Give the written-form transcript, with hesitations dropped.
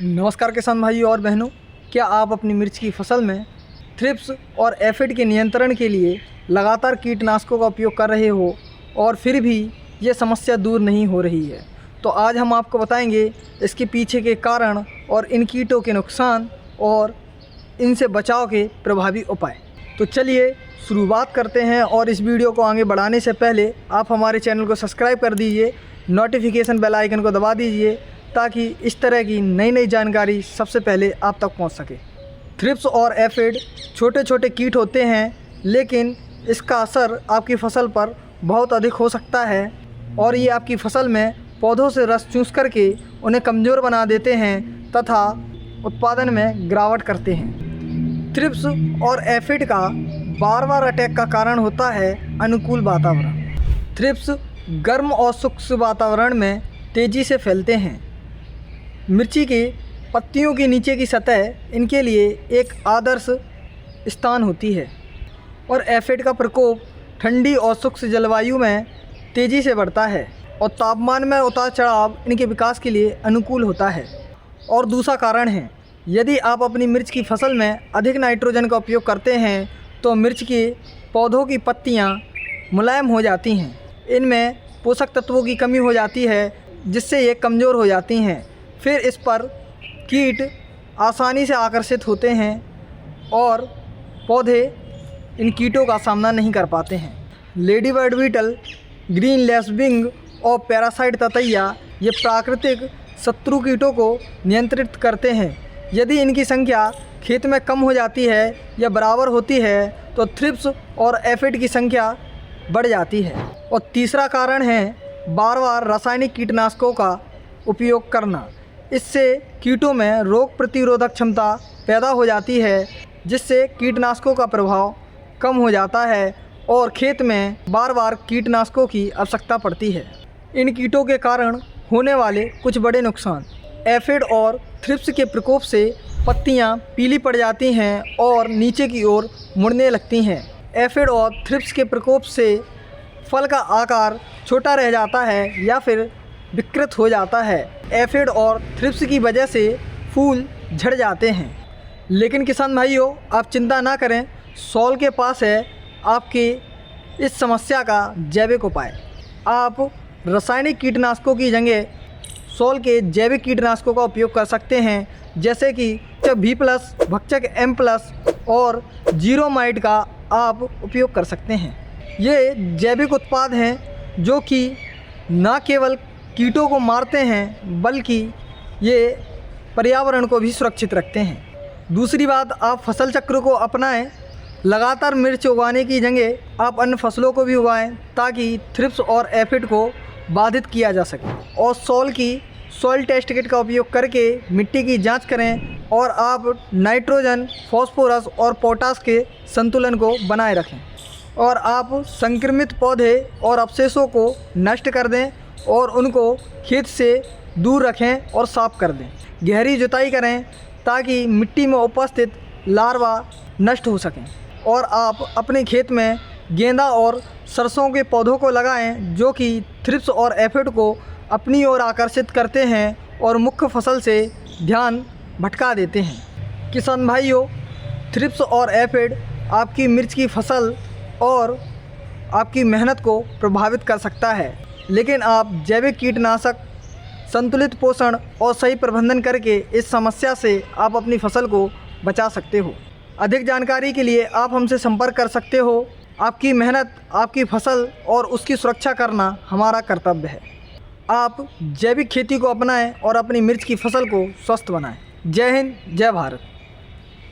नमस्कार किसान भाइयों और बहनों, क्या आप अपनी मिर्च की फसल में थ्रिप्स और एफिड के नियंत्रण के लिए लगातार कीटनाशकों का उपयोग कर रहे हो और फिर भी ये समस्या दूर नहीं हो रही है? तो आज हम आपको बताएंगे इसके पीछे के कारण और इन कीटों के नुकसान और इनसे बचाव के प्रभावी उपाय। तो चलिए शुरुआत करते हैं। और इस वीडियो को आगे बढ़ाने से पहले आप हमारे चैनल को सब्सक्राइब कर दीजिए, नोटिफिकेशन बेल आइकन को दबा दीजिए ताकि इस तरह की नई नई जानकारी सबसे पहले आप तक पहुंच सके। थ्रिप्स और एफिड छोटे छोटे कीट होते हैं, लेकिन इसका असर आपकी फसल पर बहुत अधिक हो सकता है और ये आपकी फसल में पौधों से रस चूस करके उन्हें कमज़ोर बना देते हैं तथा उत्पादन में गिरावट करते हैं। थ्रिप्स और एफिड का बार बार अटैक का कारण होता है अनुकूल वातावरण। थ्रिप्स गर्म और शुष्क वातावरण में तेज़ी से फैलते हैं। मिर्ची की पत्तियों के नीचे की सतह इनके लिए एक आदर्श स्थान होती है और एफिड का प्रकोप ठंडी और शुष्क जलवायु में तेज़ी से बढ़ता है और तापमान में उतार चढ़ाव इनके विकास के लिए अनुकूल होता है। और दूसरा कारण है, यदि आप अपनी मिर्च की फसल में अधिक नाइट्रोजन का उपयोग करते हैं तो मिर्च के पौधों की पत्तियां मुलायम हो जाती हैं, इनमें पोषक तत्वों की कमी हो जाती है जिससे ये कमज़ोर हो जाती हैं। फिर इस पर कीट आसानी से आकर्षित होते हैं और पौधे इन कीटों का सामना नहीं कर पाते हैं। Lady bird beetle, green lacewing और पैरासाइट ततैया ये प्राकृतिक शत्रु कीटों को नियंत्रित करते हैं। यदि इनकी संख्या खेत में कम हो जाती है या बराबर होती है तो थ्रिप्स और एफिड की संख्या बढ़ जाती है। और तीसरा कारण है बार बार रासायनिक कीटनाशकों का उपयोग करना। इससे कीटों में रोग प्रतिरोधक क्षमता पैदा हो जाती है जिससे कीटनाशकों का प्रभाव कम हो जाता है और खेत में बार बार कीटनाशकों की आवश्यकता पड़ती है। इन कीटों के कारण होने वाले कुछ बड़े नुकसान। एफिड और थ्रिप्स के प्रकोप से पत्तियां पीली पड़ जाती हैं और नीचे की ओर मुड़ने लगती हैं। एफिड और थ्रिप्स के प्रकोप से फल का आकार छोटा रह जाता है या फिर विकृत हो जाता है। एफिड और थ्रिप्स की वजह से फूल झड़ जाते हैं। लेकिन किसान भाइयों, आप चिंता ना करें, सॉल के पास है आपके इस समस्या का जैविक उपाय। आप रासायनिक कीटनाशकों की जगह सॉल के जैविक कीटनाशकों का उपयोग कर सकते हैं, जैसे कि V+, भक्षक M+ और जीरोमाइड का आप उपयोग कर सकते हैं। ये जैविक उत्पाद हैं जो कि न केवल कीटों को मारते हैं बल्कि ये पर्यावरण को भी सुरक्षित रखते हैं। दूसरी बात, आप फसल चक्र को अपनाएं। लगातार मिर्च उगाने की जगह आप अन्य फसलों को भी उगाएं ताकि थ्रिप्स और एफिड को बाधित किया जा सके। और सॉइल टेस्ट किट का उपयोग करके मिट्टी की जांच करें और आप नाइट्रोजन, फास्फोरस और पोटास के संतुलन को बनाए रखें। और आप संक्रमित पौधे और अवशेषों को नष्ट कर दें और उनको खेत से दूर रखें और साफ़ कर दें। गहरी जुताई करें ताकि मिट्टी में उपस्थित लार्वा नष्ट हो सकें। और आप अपने खेत में गेंदा और सरसों के पौधों को लगाएं जो कि थ्रिप्स और एफिड को अपनी ओर आकर्षित करते हैं और मुख्य फसल से ध्यान भटका देते हैं। किसान भाइयों, थ्रिप्स और एफिड आपकी मिर्च की फसल और आपकी मेहनत को प्रभावित कर सकता है, लेकिन आप जैविक कीटनाशक, संतुलित पोषण और सही प्रबंधन करके इस समस्या से आप अपनी फसल को बचा सकते हो। अधिक जानकारी के लिए आप हमसे संपर्क कर सकते हो। आपकी मेहनत, आपकी फसल और उसकी सुरक्षा करना हमारा कर्तव्य है। आप जैविक खेती को अपनाएं और अपनी मिर्च की फसल को स्वस्थ बनाएं। जय हिंद, जय भारत।